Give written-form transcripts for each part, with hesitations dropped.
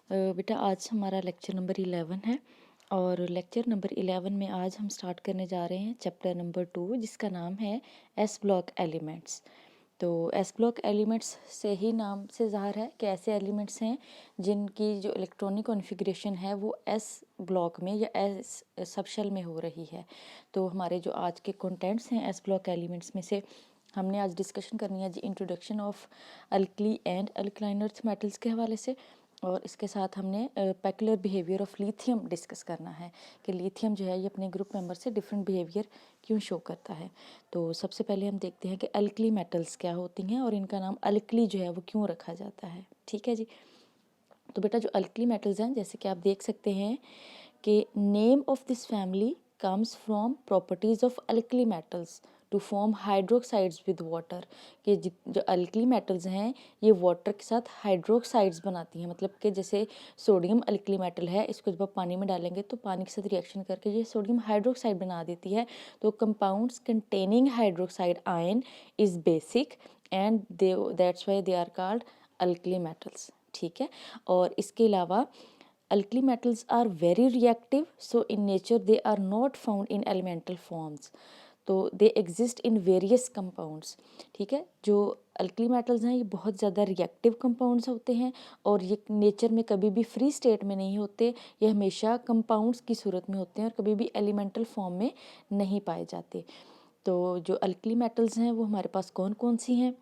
बेटा आज हमारा लेक्चर नंबर 11 है और लेक्चर नंबर 11 में आज हम स्टार्ट करने जा रहे हैं चैप्टर नंबर 2 जिसका नाम है एस ब्लॉक एलिमेंट्स। तो एस ब्लॉक एलिमेंट्स से ही नाम से ज़ाहिर है कि ऐसे एलिमेंट्स हैं जिनकी जो इलेक्ट्रॉनिक कॉन्फ़िगरेशन है वो एस ब्लॉक में या एस सबशेल में हो रही है। तो हमारे जो आज के कंटेंट्स हैं एस ब्लॉक एलिमेंट्स में से हमने आज डिस्कशन करनी है जी introduction of alkali and alkaline earth metals के हवाले से, और इसके साथ हमने peculiar behaviour of lithium discuss करना है कि लिथियम जो है ये अपने ग्रुप मेंबर से डिफरेंट बिहेवियर क्यों शो करता है। तो सबसे पहले हम देखते हैं कि अल्कली मेटल्स क्या होती हैं और इनका नाम अल्कली जो है वो क्यों रखा जाता है। ठीक है जी। तो बेटा जो अल्कली मेटल्स हैं जैसे कि आप देख सकते हैं कि name of this family comes from properties of alkali metals to form hydroxides with water. कि जो अल्कली मेटल्स हैं ये वाटर के साथ हाइड्रोक्साइड्स बनाती हैं, मतलब कि जैसे सोडियम अल्कली मेटल है, इसको जब आप पानी में डालेंगे तो पानी के साथ रिएक्शन करके ये सोडियम हाइड्रोक्साइड बना देती है। तो compounds containing hydroxide ion is basic and they that's why they are called alkali metals. ठीक है। और इसके अलावा alkali metals are very reactive, so in nature they are not found in elemental forms, तो they exist in various compounds. ठीक है। जो alkali metals हैं ये बहुत ज़्यादा रिएक्टिव कंपाउंड्स होते हैं और ये नेचर में कभी भी फ्री स्टेट में नहीं होते, ये हमेशा कंपाउंड्स की सूरत में होते हैं और कभी भी एलिमेंटल फॉर्म में नहीं पाए जाते। तो जो अल्कली मेटल्स हैं वो हमारे पास कौन कौन सी हैं।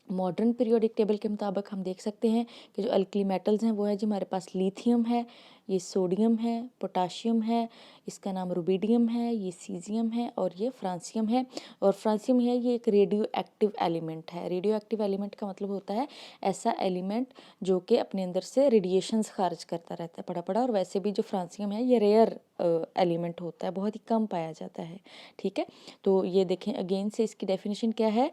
मॉडर्न पीरियोडिक टेबल के मुताबिक हम देख सकते हैं कि जो अल्कली मेटल्स हैं वो है जी हमारे पास लिथियम है, ये सोडियम है, पोटाशियम है, इसका नाम रुबिडियम है, ये सीजियम है और ये फ्रांसियम है। और फ्रांसियम है ये एक रेडियो एक्टिव एलिमेंट है। रेडियो एक्टिव एलिमेंट का मतलब होता है ऐसा एलिमेंट जो कि अपने अंदर से रेडिएशंस खारिज करता रहता है पड़ा। और वैसे भी जो फ्रांसियम है ये रेयर एलिमेंट होता है, बहुत ही कम पाया जाता है। ठीक है। तो ये देखें अगेन से इसकी डेफिनेशन क्या है।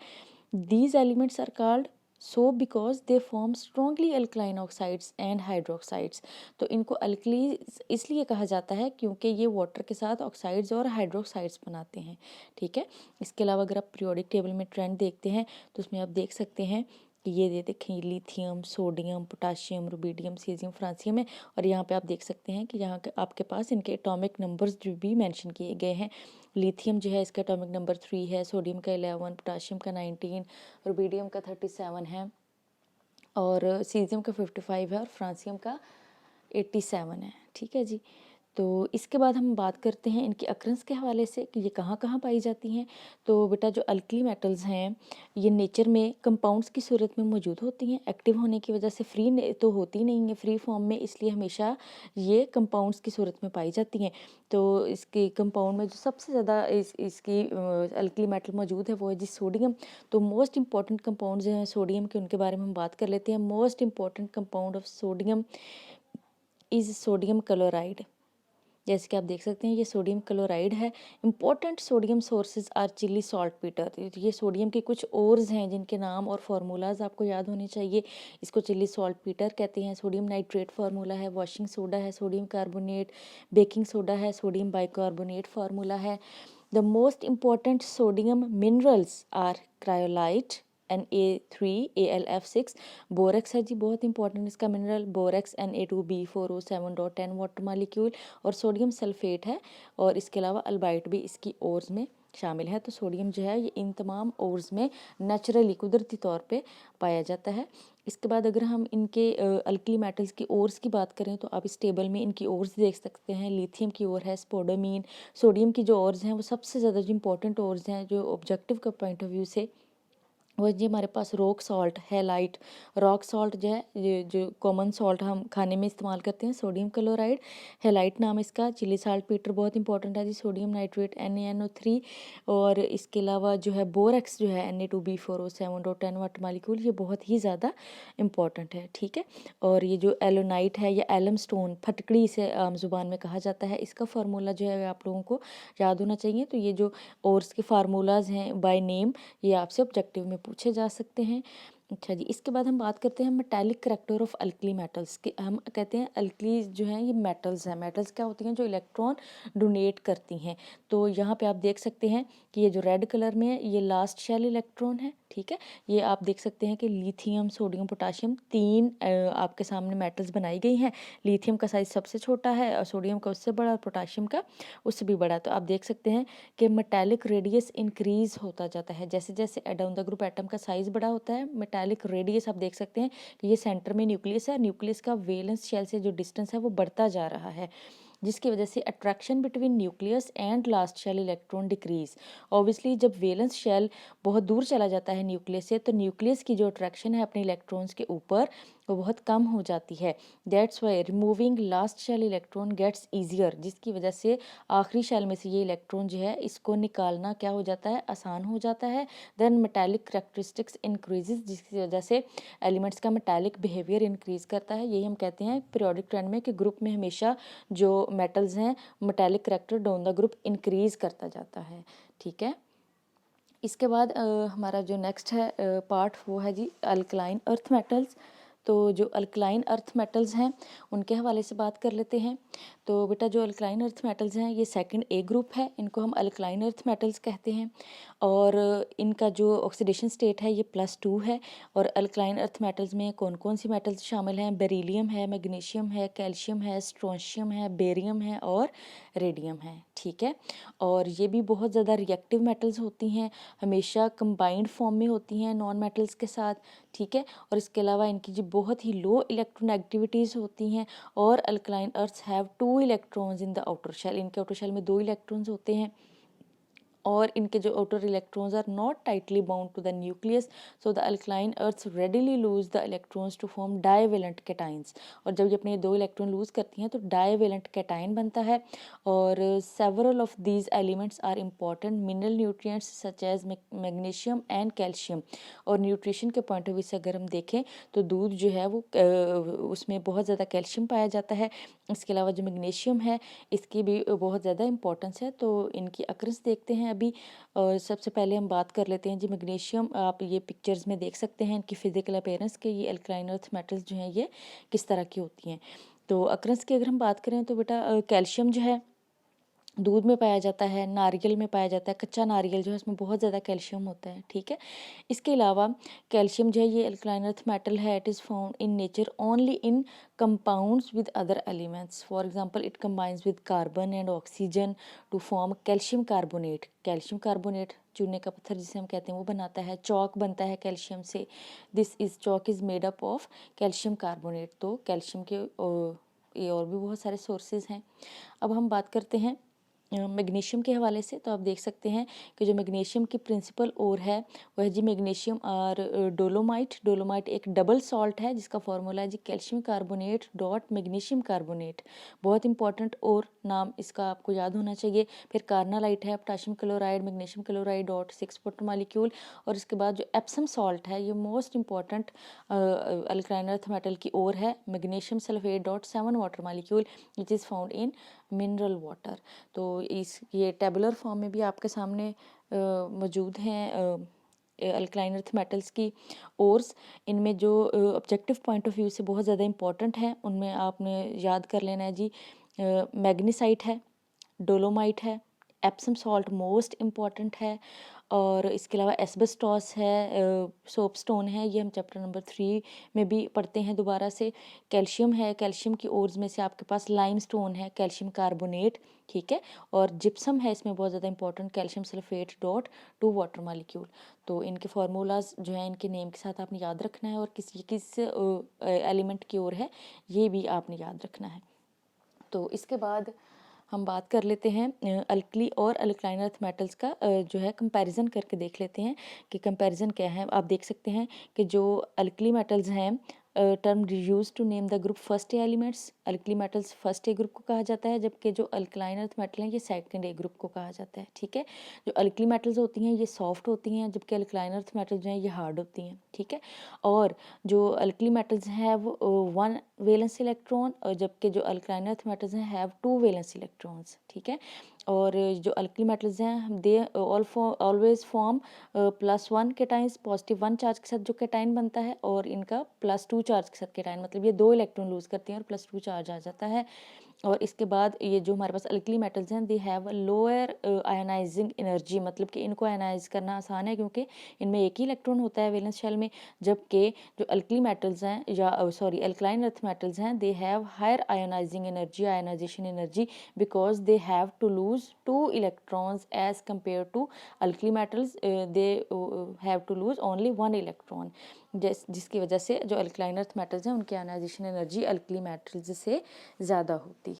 These elements are called so because they form strongly alkaline oxides and hydroxides। तो इनको अल्कली इसलिए कहा जाता है क्योंकि ये वाटर के साथ ऑक्साइड्स और हाइड्रोक्साइड्स बनाते हैं। ठीक है। इसके अलावा अगर आप पीरियोडिक टेबल में ट्रेंड देखते हैं तो उसमें आप देख सकते हैं कि ये देखें lithium, sodium, potassium, rubidium, caesium, francium है। और यहाँ पे आप देख सकते हैं कि यहाँ के आपके पास इनके एटॉमिक नंबर्स जो भी मेंशन किए गए हैं। लिथियम जो है इसका एटॉमिक नंबर 3 है, सोडियम का 11, पोटाशियम का 19, रुबिडियम का 37 है और सीजियम का 55 है और फ्रांसियम का 87 है। ठीक है जी। तो इसके बाद हम बात करते हैं इनकी अक्रंस के हवाले से कि ये कहाँ कहाँ पाई जाती हैं। तो बेटा जो अल्कली मेटल्स हैं ये नेचर में कंपाउंड्स की सूरत में मौजूद होती हैं। एक्टिव होने की वजह से फ्री तो होती नहीं है फ्री फॉर्म में, इसलिए हमेशा ये कंपाउंड्स की सूरत में पाई जाती हैं। तो इसके कंपाउंड में जो सबसे ज़्यादा इसकी अल्कली मेटल मौजूद है वो है जी सोडियम। तो मोस्ट इंपॉर्टेंट कंपाउंड जो हैं सोडियम के उनके बारे में हम बात कर लेते हैं। Most important compound of sodium is sodium chloride. जैसे कि आप देख सकते हैं ये सोडियम क्लोराइड है। Important sodium sources are Chile saltpetre. ये सोडियम के कुछ ओर्स हैं जिनके नाम और फार्मूलाज आपको याद होने चाहिए। इसको चिली सॉल्ट पीटर कहते हैं। सोडियम नाइट्रेट फार्मूला है, वॉशिंग सोडा है, सोडियम कार्बोनेट, बेकिंग सोडा है, सोडियम बाइकार्बोनेट फार्मूला है। The most important sodium minerals are cryolite Na3 AlF6, borax है जी बहुत इंपॉर्टेंट इसका mineral, borax Na2B4O7.10 water molecule, और सोडियम सल्फेट है। और इसके अलावा अल्बाइट भी इसकी ओर्स में शामिल है। तो सोडियम जो है ये इन तमाम ओर्स में नेचुरली कुदरती तौर पे पाया जाता है। इसके बाद अगर हम इनके अल्कली मेटल्स की ओर्स की बात करें तो आप इस टेबल में इनकी ओर्स देख सकते हैं। लिथियम की ओर है स्पोडोमीन। सोडियम की जो ओर्स हैं वो सबसे ज़्यादा जो इंपॉर्टेंट ओर्स हैं जो ऑब्जेक्टिव का पॉइंट ऑफ व्यू से वो जी हमारे पास रॉक सॉल्ट है, लाइट रॉक सॉल्ट जो है ये जो कॉमन सॉल्ट हम खाने में इस्तेमाल करते हैं, सोडियम क्लोराइड हेलाइट नाम इसका। चिली साल्ट पीटर बहुत इंपॉर्टेंट है जी, सोडियम नाइट्रेट NaNO3। और इसके अलावा जो है बोरेक्स जो है Na2B4O7.10 वाटर मालिक्यूल, ये बहुत ही ज़्यादा इंपॉर्टेंट है। ठीक है। और ये जो एलोनाइट है या एलम स्टोन, फटकड़ी इसे आम जुबान में कहा जाता है, इसका फार्मूला जो है आप लोगों को याद होना चाहिए। तो ये जो ओर्स के फार्मूलाज हैं बाय नेम ये आपसे ऑब्जेक्टिव में पूछे जा सकते हैं। अच्छा जी, इसके बाद हम बात करते हैं metallic character of alkali metals के। हम कहते हैं अल्कली जो हैं ये मेटल्स हैं। मेटल्स क्या होती हैं? जो इलेक्ट्रॉन डोनेट करती हैं। तो यहाँ पे आप देख सकते हैं कि ये जो रेड कलर में है ये लास्ट शेल इलेक्ट्रॉन है, ठीक है। ये आप देख सकते हैं कि लिथियम, सोडियम, पोटाशियम, तीन आपके सामने मेटल्स बनाई गई हैं। लिथियम का साइज सबसे छोटा है और सोडियम का उससे बड़ा और पोटाशियम का उससे भी बड़ा। तो आप देख सकते हैं कि मेटालिक रेडियस इंक्रीज होता जाता है जैसे जैसे डाउन द ग्रुप एटम का साइज बड़ा होता है। मेटालिक रेडियस आप देख सकते हैं कि ये सेंटर में न्यूक्लियस है, न्यूक्लियस का वैलेंस शेल से जो डिस्टेंस है वो बढ़ता जा रहा है, जिसकी वजह से attraction between nucleus and last shell electron decreases. Obviously जब वैलेंस शेल बहुत दूर चला जाता है न्यूक्लियस से, तो न्यूक्लियस की जो अट्रैक्शन है अपने इलेक्ट्रॉन्स के ऊपर वो बहुत कम हो जाती है। That's why removing last shell electron gets easier, जिसकी वजह से आखिरी शेल में से ये इलेक्ट्रॉन जो है इसको निकालना क्या हो जाता है? आसान हो जाता है। देन मेटालिक करेक्टरिस्टिक्स इंक्रीजेज, जिसकी वजह से एलिमेंट्स का मेटालिक बिहेवियर इंक्रीज करता है। यही हम कहते हैं पीरियोडिक ट्रेंड में कि ग्रुप में हमेशा जो मेटल्स हैं metallic character down the group increase करता जाता है, ठीक है। इसके बाद हमारा जो नेक्स्ट है पार्ट वो है जी अल्कलाइन अर्थ मेटल्स। तो जो अल्कलाइन अर्थ मेटल्स हैं उनके हवाले से बात कर लेते हैं। तो बेटा जो अल्कलाइन अर्थ मेटल्स हैं ये सेकंड ए ग्रुप है, इनको हम अल्कलाइन अर्थ मेटल्स कहते हैं। और इनका जो ऑक्सीडेशन स्टेट है ये +2 है। और अल्कलाइन अर्थ मेटल्स में कौन कौन सी मेटल्स शामिल हैं? बेरिलियम है, मैग्नीशियम है, कैल्शियम है, स्ट्रोंशियम है, बेरियम है और रेडियम है, ठीक है। और ये भी बहुत ज़्यादा रिएक्टिव मेटल्स होती हैं, हमेशा कंबाइंड फॉर्म में होती हैं नॉन मेटल्स के साथ, ठीक है। और इसके अलावा इनकी जो बहुत ही लो इलेक्ट्रोनेगेटिविटीज़ होती हैं। और alkaline earths have 2 electrons in the outer shell, इनके आउटर शेल में 2 इलेक्ट्रॉन्स होते हैं। और इनके जो outer electrons are not tightly bound to the nucleus, so the alkaline earths readily lose the electrons to form divalent cations. और जब ये अपने 2 इलेक्ट्रॉन लूज करती हैं तो डाईवेलेंट कैटाइन बनता है। और several of these elements are important mineral nutrients such as magnesium and calcium. और न्यूट्रिशन के पॉइंट ऑफ व्यू से अगर हम देखें तो दूध जो है वो उसमें बहुत ज़्यादा कैल्शियम पाया जाता है। इसके अलावा जो मैग्नीशियम है इसकी भी बहुत ज़्यादा इंपॉर्टेंस है। तो इनकी अक्रस देखते हैं अभी। सबसे पहले हम बात कर लेते हैं जी मैग्नीशियम। आप ये पिक्चर्स में देख सकते हैं इनकी फिजिकल अपीयरेंस के, ये अल्कलाइन अर्थ मेटल्स जो हैं ये किस तरह की होती हैं। तो अक्रस की अगर हम बात करें तो बेटा कैल्शियम जो है दूध में पाया जाता है, नारियल में पाया जाता है, कच्चा नारियल जो है उसमें बहुत ज़्यादा कैल्शियम होता है, ठीक है। इसके अलावा कैल्शियम जो है ये अल्कलाइन अर्थ मेटल है, it is found in nature only in compounds with other elements. For example it combines with carbon and oxygen to form calcium carbonate. Calcium carbonate चूने का पत्थर जिसे हम कहते हैं वो बनाता है, चौक बनता है कैल्शियम से। This is Chowk is made up of calcium carbonate. तो कैल्शियम के ये और भी बहुत सारे सोर्सेज हैं। अब हम बात करते हैं मैग्नीशियम के हवाले से। तो आप देख सकते हैं कि जो मैग्नीशियम की प्रिंसिपल ओर है वह जी मैग्नीशियम और डोलोमाइट। डोलोमाइट एक डबल सॉल्ट है जिसका फॉर्मूला है जी calcium carbonate dot magnesium carbonate. बहुत इंपॉर्टेंट और नाम इसका आपको याद होना चाहिए। फिर कार्नालाइट है, potassium chloride, magnesium chloride dot 6 water molecule. और इसके बाद जो एप्सम सॉल्ट है ये most important alkaline earth metal की ओर है, magnesium sulphate dot 7 water molecule which is found in mineral water. तो इस ये टेबुलर फॉर्म में भी आपके सामने मौजूद हैं अल्कलाइन अर्थ मेटल्स की ओर्स। इनमें जो ऑब्जेक्टिव पॉइंट ऑफ व्यू से बहुत ज़्यादा इंपॉर्टेंट है उनमें आपने याद कर लेना है जी मैग्नीसाइट है, डोलोमाइट है, एप्सम सॉल्ट मोस्ट इम्पॉर्टेंट है। और इसके अलावा एस्बेस्टॉस है, सोपस्टोन है, ये हम चैप्टर नंबर 3 में भी पढ़ते हैं दोबारा से। कैल्शियम है, कैल्शियम की ओर्स में से आपके पास लाइमस्टोन है, कैल्शियम कार्बोनेट, ठीक है। और जिप्सम है इसमें बहुत ज़्यादा important, calcium sulphate dot 2 water molecule. तो इनके फार्मूलाज जो है इनके नेम के साथ आपने याद रखना है और किस एलिमेंट की ओर है ये भी आपने याद रखना है। तो इसके बाद हम बात कर लेते हैं अल्कली और अल्कलाइन अर्थ मेटल्स का जो है कंपैरिजन करके देख लेते हैं कि कंपैरिजन क्या है। आप देख सकते हैं कि जो अल्कली मेटल्स हैं term use to name the group first A elements. Alkali metals first A group को कहा जाता है, जबकि जो अल्कलाइन अर्थ मेटल हैं ये सेकंड ए ग्रुप को कहा जाता है, ठीक है। जो अल्कली मेटल्स होती हैं ये सॉफ्ट होती हैं, जबकि अल्कलाइन अर्थ मेटल्स जो हैं ये हार्ड होती हैं, ठीक है। और जो अल्कली मेटल्स हैं वो 1 वैलेंस इलेक्ट्रॉन, और जबकि जो अल्कलाइन अर्थ मेटल्स हैं हैव 2 वैलेंस इलेक्ट्रॉन्स, ठीक है। और जो अल्कली मेटल्स हैं दे ऑलवेज फॉर्म +1 केटाइन्स, +1 चार्ज के साथ जो केटाइन बनता है, और इनका +2 चार्ज के साथ केटाइन, मतलब ये 2 इलेक्ट्रॉन लूज करते हैं और +2 चार्ज आ जाता है। और इसके बाद ये जो हमारे पास अल्कली मेटल्स हैं they have lower ionising energy, मतलब कि इनको आयनाइज करना आसान है क्योंकि इनमें एक ही इलेक्ट्रॉन होता है वैलेंस शेल में। जबकि जो अल्कली मेटल्स हैं या सॉरी अल्कलाइन अर्थ मेटल्स हैं they have higher ionising energy, ionisation energy, because they have to lose 2 electrons as compare to alkali metals they have to lose only 1 electron, जिसकी वजह से जो अल्कलाइन अर्थ मेटल्स हैं उनकी ionization energy alkali metals से ज़्यादा होती है।